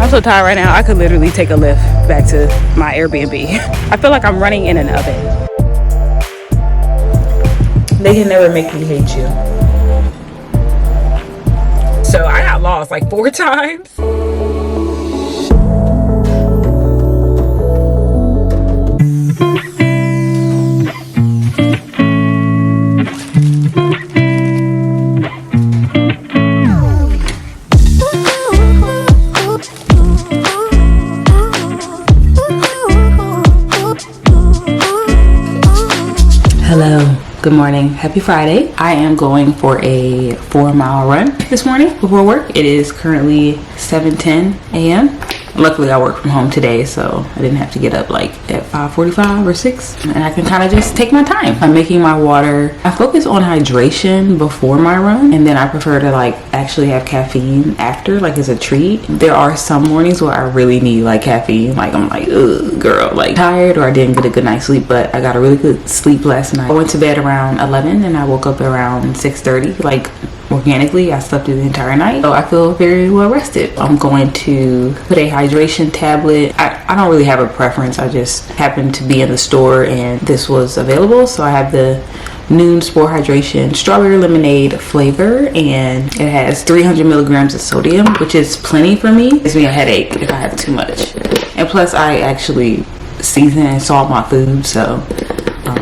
I'm so tired right now. I could literally take a lift back to my Airbnb. I feel like I'm running in an oven. They can never make me hate you. So I got lost like 4 times. Hello, good morning, happy Friday. I am going for a 4-mile run this morning before work. It is currently 7:10 a.m. Luckily I work from home today, so I didn't have to get up like at 5:45 or 6, and I can kind of just take my time. I'm making my water. I focus on hydration before my run, and then I prefer to like actually have caffeine after, like as a treat. There are some mornings where I really need like caffeine, like I'm like, ugh girl, like tired, or I didn't get a good night's sleep, but I got a really good sleep last night. I went to bed around 11 and I woke up around 6:30, like organically. I slept through the entire night, so I feel very well rested. I'm going to put a hydration tablet. I don't really have a preference. I just happened to be in the store and this was available, so I have the Noon Sport Hydration strawberry lemonade flavor, and it has 300 milligrams of sodium, which is plenty for me. It gives me a headache if I have too much, and plus I actually season and salt my food, so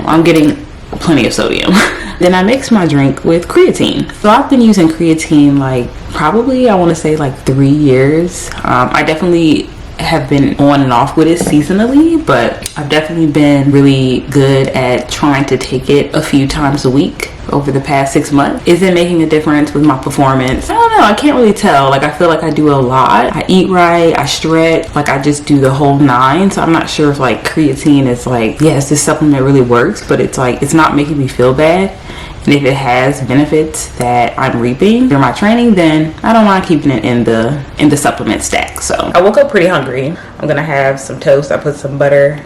I'm getting plenty of sodium. Then I mix my drink with creatine. So I've been using creatine like probably, I want to say like 3 years. I definitely have been on and off with it seasonally, but I've definitely been really good at trying to take it a few times a week over the past 6 months. Is it making a difference with my performance? I don't know, I can't really tell. Like I feel like I do a lot. I eat right, I stretch, like I just do the whole 9. So I'm not sure if like creatine is like, yes, this supplement really works, but it's like, it's not making me feel bad. And if it has benefits that I'm reaping through my training, then I don't mind keeping it in the supplement stack. So I woke up pretty hungry. I'm gonna have some toast. I put some butter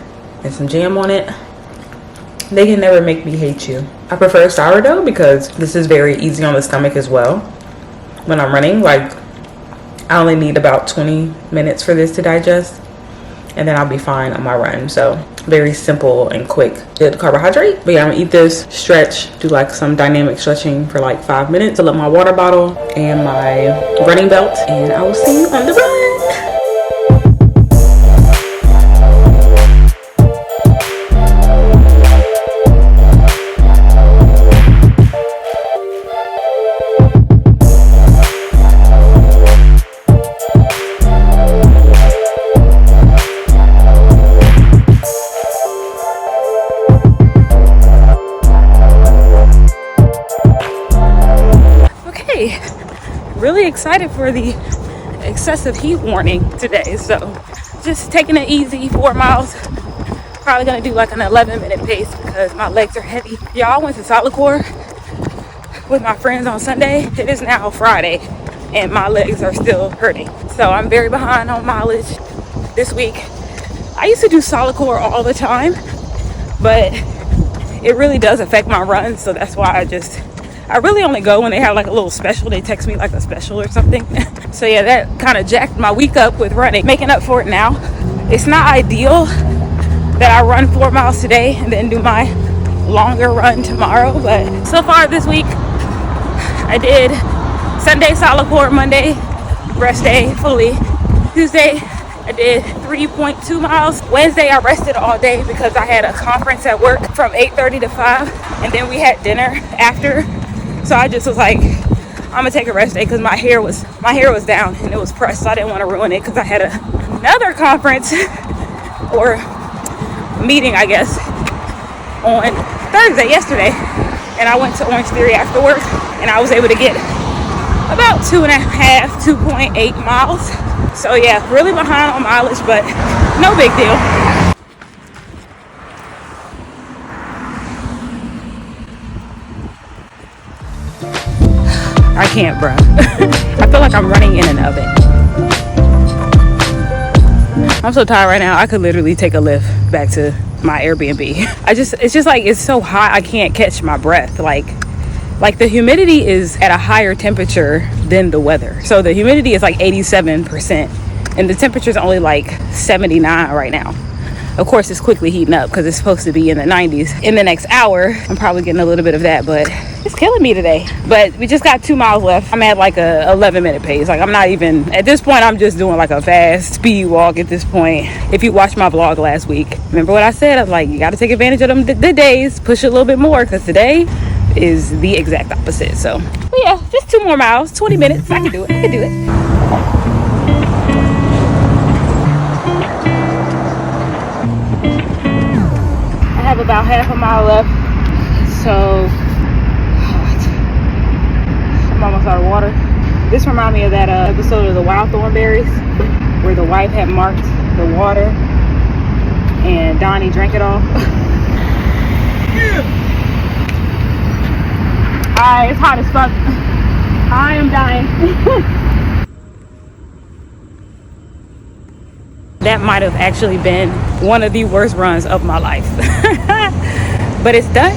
and some jam on it. They can never make me hate you. I prefer sourdough because this is very easy on the stomach as well. When I'm running, like I only need about 20 minutes for this to digest, and then I'll be fine on my run. So very simple and quick, good carbohydrate. But yeah, I'm gonna eat this, stretch, do like some dynamic stretching for like 5 minutes, fill up my water bottle and my running belt, and I will see you on the run. Really excited for the excessive heat warning today, so just taking it easy. 4 miles, probably gonna do like an 11-minute pace because my legs are heavy. Y'all, I went to Solidcore with my friends on Sunday. It is now Friday and my legs are still hurting, so I'm very behind on mileage this week. I used to do Solidcore all the time, but it really does affect my runs, so that's why I really only go when they have like a little special. They text me like a special or something. So yeah, that kind of jacked my week up with running. Making up for it now. It's not ideal that I run 4 miles today and then do my longer run tomorrow, but so far this week I did Sunday Solidcore, Monday rest day fully, Tuesday I did 3.2 miles. Wednesday I rested all day because I had a conference at work from 8:30 to 5, and then we had dinner after. So I just was like, I'm gonna take a rest day because my hair was down and it was pressed, so I didn't want to ruin it because I had another conference or meeting, I guess, on Thursday, yesterday, and I went to Orange Theory after work, and I was able to get about 2.8 miles. So yeah, really behind on mileage, but no big deal. I can't, bro. I feel like I'm running in an oven. I'm so tired right now. I could literally take a lift back to my Airbnb. It's just like, it's so hot I can't catch my breath. Like the humidity is at a higher temperature than the weather. So the humidity is like 87%. and the temperature's only like 79 right now. Of course, it's quickly heating up because it's supposed to be in the 90s in the next hour. I'm probably getting a little bit of that, but it's killing me today. But we just got 2 miles left. I'm at like a 11-minute pace. Like, I'm not even, at this point, I'm just doing like a fast speed walk at this point. If you watched my vlog last week, remember what I said? I was like, you got to take advantage of them the days, push it a little bit more, because today is the exact opposite. So, but yeah, just 2 more miles, 20 minutes. I can do it. I can do it. I have about half a mile left, so I'm almost out of water. This reminds me of that episode of the Wild Thornberries where the wife had marked the water and Donnie drank it all. Alright, it's hot as fuck. I am dying. That might have actually been one of the worst runs of my life. But it's done,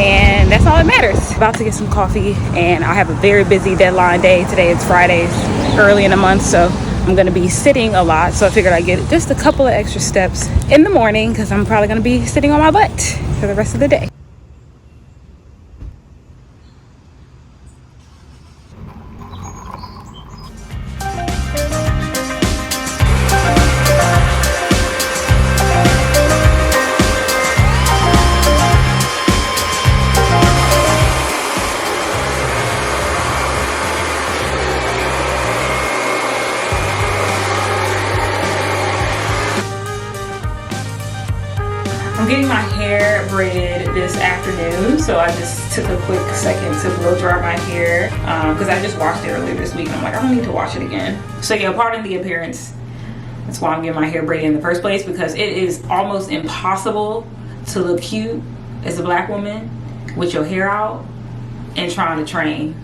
and that's all that matters. About to get some coffee, and I have a very busy deadline day. Today it's Fridays, early in the month, so I'm gonna be sitting a lot. So I figured I'd get just a couple of extra steps in the morning because I'm probably gonna be sitting on my butt for the rest of the day. I'm getting my hair braided this afternoon, so I just took a quick second to blow dry my hair because I just washed it earlier this week and I'm like, I don't need to wash it again. So yeah, pardon the appearance. That's why I'm getting my hair braided in the first place, because it is almost impossible to look cute as a black woman with your hair out and trying to train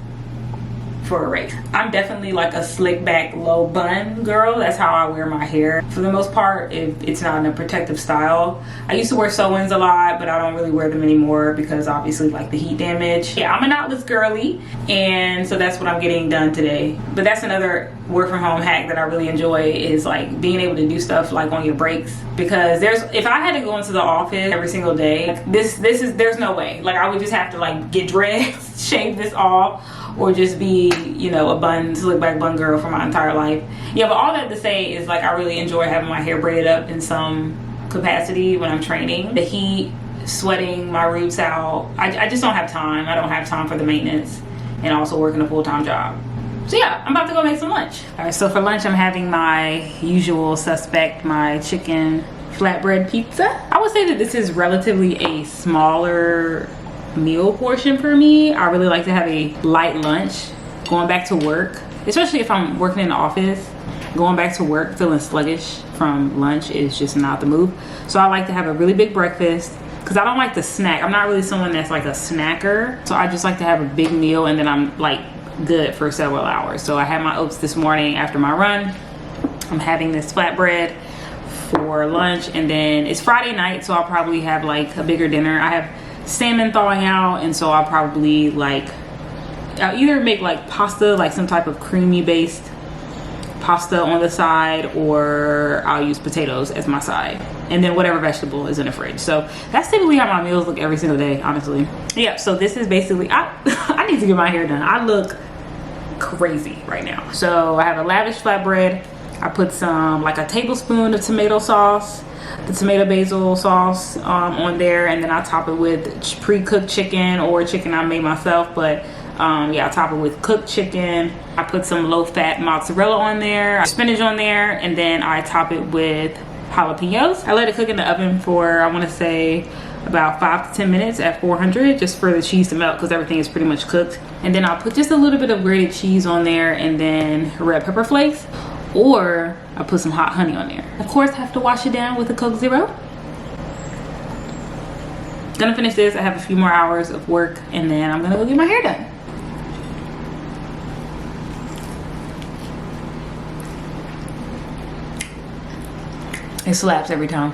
for a race. I'm definitely like a slick back low bun girl. That's how I wear my hair for the most part, if it's not in a protective style. I used to wear sew-ins a lot, but I don't really wear them anymore because obviously like the heat damage. Yeah, I'm a knotless girly, and so that's what I'm getting done today. But that's another work from home hack that I really enjoy, is like being able to do stuff like on your breaks, because if I had to go into the office every single day, like there's no way. Like I would just have to like get dressed, shave this off, or just be, you know, a slick back bun girl for my entire life. Yeah, but all that to say is like I really enjoy having my hair braided up in some capacity when I'm training. The heat, sweating my roots out, I just don't have time. I don't have time for the maintenance and also working a full-time job. So yeah, I'm about to go make some lunch. All right, so for lunch I'm having my usual suspect, my chicken flatbread pizza. I would say that this is relatively a smaller meal portion for me. I really like to have a light lunch going back to work, especially if I'm working in the office. Going back to work feeling sluggish from lunch is just not the move. So I like to have a really big breakfast because I don't like to snack. I'm not really someone that's like a snacker, so I just like to have a big meal and then I'm like good for several hours. So I had my oats this morning after my run. I'm having this flatbread for lunch, and then it's Friday night, so I'll probably have like a bigger dinner. I have salmon thawing out, and so I'll probably I'll either make like pasta, like some type of creamy based pasta on the side, or I'll use potatoes as my side, and then whatever vegetable is in the fridge. So that's typically how my meals look every single day, honestly. Yeah, so this is basically, I need to get my hair done. I look crazy right now. So I have a lavish flatbread. I put some, like a tablespoon of tomato sauce, the tomato basil sauce on there, and then I top it with pre-cooked chicken or chicken I made myself, but yeah, I top it with cooked chicken. I put some low-fat mozzarella on there, spinach on there, and then I top it with jalapenos. I let it cook in the oven for, I want to say, about 5 to 10 minutes at 400, just for the cheese to melt because everything is pretty much cooked. And then I'll put just a little bit of grated cheese on there, and then red pepper flakes, or I put some hot honey on there. Of course, I have to wash it down with a Coke Zero. Gonna finish this. I have a few more hours of work, and then I'm gonna go get my hair done. It slaps every time.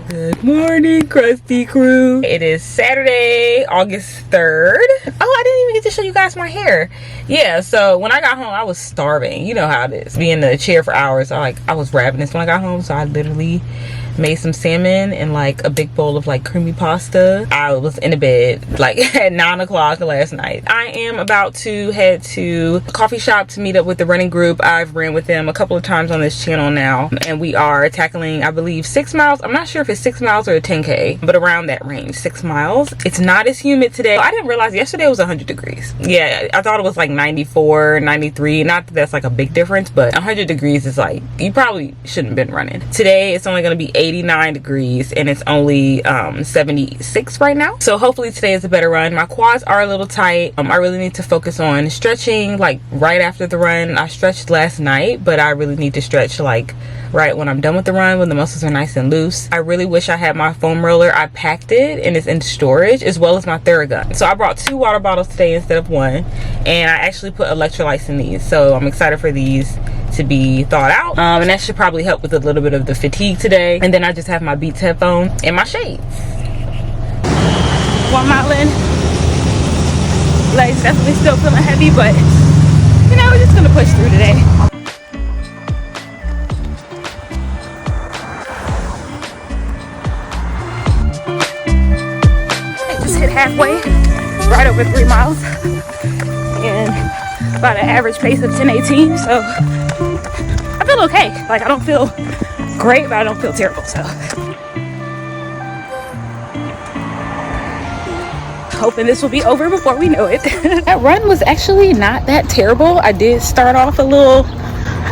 Good morning, crusty crew. It is Saturday, August 3rd. Oh, I didn't even get to show you guys my hair. Yeah, so when I got home, I was starving. You know how it is. Being in the chair for hours, I was ravenous when I got home, so I literally made some salmon and like a big bowl of like creamy pasta. I was in the bed like at 9 o'clock last night. I am about to head to a coffee shop to meet up with the running group. I've ran with them a couple of times on this channel now, and we are tackling, I believe, 6 miles. I'm not sure if it's 6 miles or a 10K, but around that range, 6 miles. It's not as humid today. I didn't realize yesterday was 100 degrees. Yeah, I thought it was like 94, 93. Not that that's like a big difference, but 100 degrees is like, you probably shouldn't have been running. Today, it's only gonna be 89 degrees and it's only 76 right now. So hopefully today is a better run. My quads are a little tight. I really need to focus on stretching like right after the run. I stretched last night, but I really need to stretch like right when I'm done with the run, when the muscles are nice and loose. I really wish I had my foam roller. I packed it and it's in storage, as well as my Theragun. So I brought 2 water bottles today instead of 1, and I actually put electrolytes in these. So I'm excited for these to be thawed out, and that should probably help with a little bit of the fatigue today. And then I just have my Beats headphones and my shades. 1 mile in, legs definitely still feeling heavy, but you know, we're just gonna push through today. Just hit halfway, right over 3 miles, and about an average pace of 10:18. So I feel okay. Like, I don't feel great, but I don't feel terrible. So hoping this will be over before we know it. That run was actually not that terrible. I did start off a little,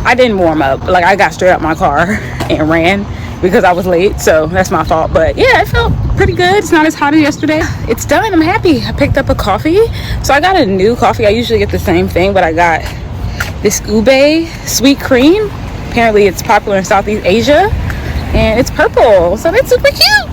I didn't warm up. Like, I got straight out my car and ran because I was late, so that's my fault. But yeah, it felt pretty good. It's not as hot as yesterday. It's done. I'm happy. I picked up a coffee. So I got a new coffee. I usually get the same thing, but I got this ube sweet cream. Apparently it's popular in Southeast Asia, and it's purple, so that's super cute.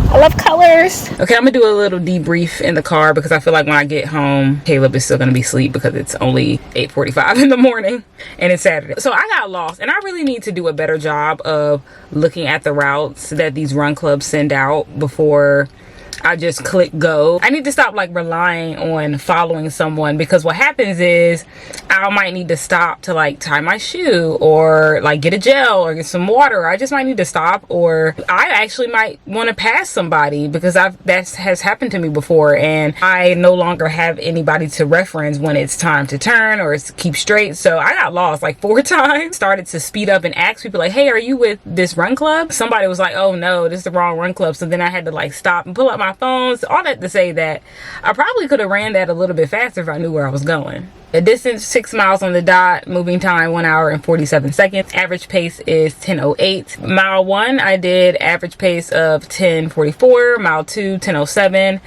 I love colors. Okay, I'm gonna do a little debrief in the car because I feel like when I get home, Caleb is still gonna be asleep because it's only 8:45 in the morning and it's Saturday. So I got lost, and I really need to do a better job of looking at the routes that these run clubs send out before I just click go. I need to stop like relying on following someone, because what happens is I might need to stop to like tie my shoe or like get a gel or get some water. I just might need to stop, or I actually might want to pass somebody because that has happened to me before, and I no longer have anybody to reference when it's time to turn or keep straight. So I got lost like 4 times. Started to speed up and ask people like, hey, are you with this run club? Somebody was like, oh no, this is the wrong run club. So then I had to like stop and pull up my phones. All that to say that I probably could have ran that a little bit faster if I knew where I was going. The distance, 6 miles on the dot. Moving time, 1 hour and 47 seconds. Average pace is 10:08. Mile 1, I did average pace of 10:44. Mile 2, 10:07.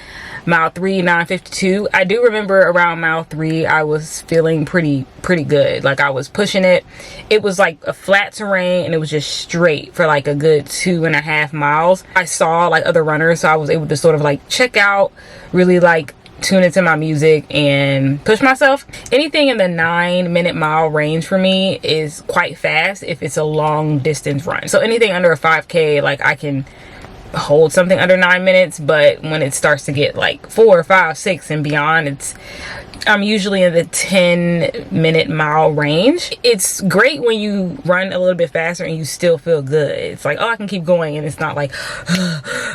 Mile 3, 9:52. I do remember around mile 3, I was feeling pretty good. Like, I was pushing it. It was like a flat terrain, and it was just straight for like a good 2.5 miles. I saw like other runners, so I was able to sort of like check out, really like tune into my music and push myself. Anything in the 9-minute mile range for me is quite fast if it's a long distance run. So anything under a 5K, like I can hold something under 9 minutes, but when it starts to get like 4, 5, 6 and beyond, I'm usually in the 10-minute mile range. It's great when you run a little bit faster and you still feel good. It's like, oh, I can keep going, and it's not like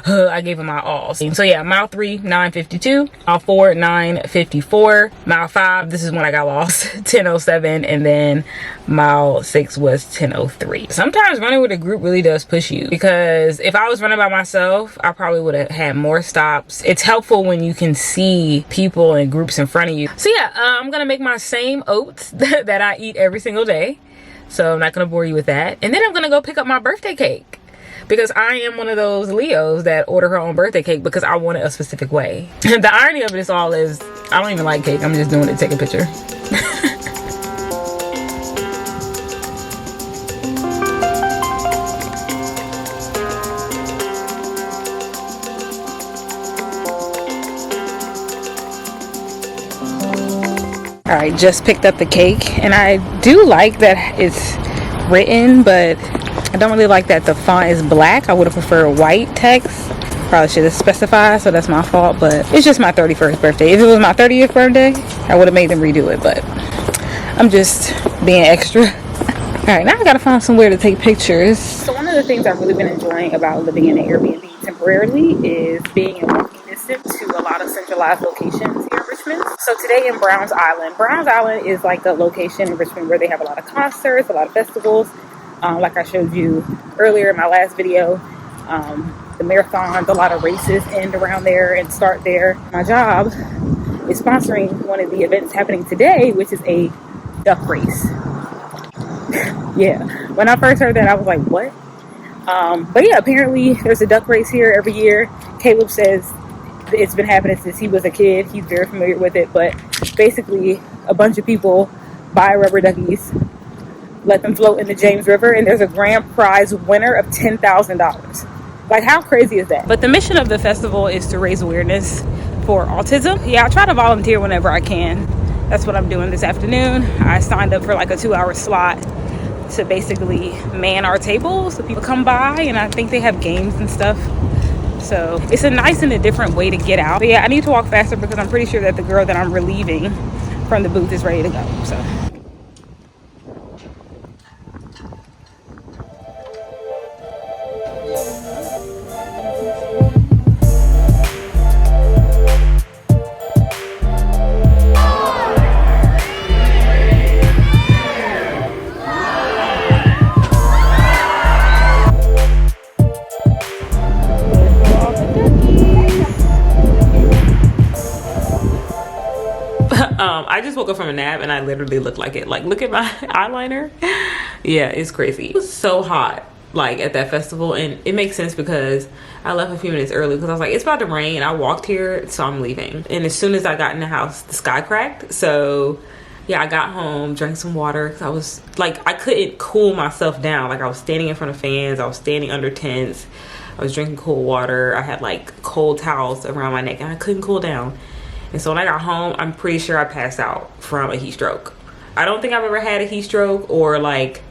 I gave it my all. So yeah, mile 3, 9:52. Mile 4, 9:54. Mile 5, this is when I got lost, 10:07, and then mile 6 was 10:03. Sometimes running with a group really does push you, because if I was running by myself, I probably would have had more stops. It's helpful when you can see people and groups in front of you. So yeah, I'm gonna make my same oats that I eat every single day, so I'm not gonna bore you with that. And then I'm gonna go pick up my birthday cake, because I am one of those Leos that order her own birthday cake because I want it a specific way. The irony of this all is I don't even like cake. I'm just doing it to take a picture. All right, just picked up the cake, and I do like that it's written, but I don't really like that the font is black. I would have preferred white text. Probably should have specified, so that's my fault, but it's just my 31st birthday. If it was my 30th birthday, I would have made them redo it, but I'm just being extra. All right, now I gotta find somewhere to take pictures. So one of the things I've really been enjoying about living in an Airbnb temporarily is being in walking distance to a lot of centralized locations here in Richmond. So today in Browns Island. Browns Island is like a location in Richmond where they have a lot of concerts, a lot of festivals. Like I showed you earlier in my last video, the marathons, a lot of races end around there and start there. My job is sponsoring one of the events happening today, which is a duck race. Yeah, when I first heard that, I was like, what? But yeah, apparently there's a duck race here every year. Caleb says it's been happening since he was a kid. He's very familiar with it, but basically a bunch of people buy rubber duckies, let them float in the James River, and there's a grand prize winner of $10,000. Like, how crazy is that? But the mission of the festival is to raise awareness for autism. Yeah, I try to volunteer whenever I can. That's what I'm doing this afternoon. I signed up for like a 2-hour slot to basically man our table so people come by, and I think they have games and stuff. So it's a nice and a different way to get out. But yeah, I need to walk faster because I'm pretty sure that the girl that I'm relieving from the booth is ready to go. So. I just woke up from a nap and I literally look like it. Like, look at my eyeliner. Yeah, it's crazy. It was so hot, like, at that festival, and it makes sense because I left a few minutes early because I was like, it's about to rain. I walked here, so I'm leaving. And as soon as I got in the house, the sky cracked. So yeah, I got home, drank some water, because I was like, I couldn't cool myself down. Like, I was standing in front of fans, I was standing under tents, I was drinking cold water, I had like cold towels around my neck, and I couldn't cool down. And so when I got home, I'm pretty sure I passed out from a heat stroke. I don't think I've ever had a heat stroke or like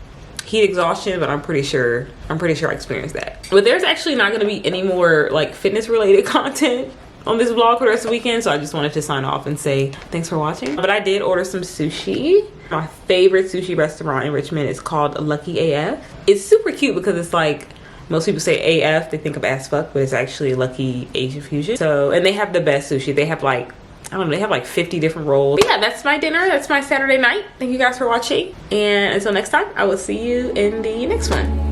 heat exhaustion, but I'm pretty sure I experienced that. But there's actually not gonna be any more like fitness related content on this vlog for the rest of the weekend, so I just wanted to sign off and say thanks for watching. But I did order some sushi. My favorite sushi restaurant in Richmond is called Lucky AF. It's super cute because it's like, most people say AF, they think of ass fuck, but it's actually Lucky Asian Fusion. So, and they have the best sushi. They have like, I don't know, they have like 50 different rolls. But yeah, that's my dinner. That's my Saturday night. Thank you guys for watching. And until next time, I will see you in the next one.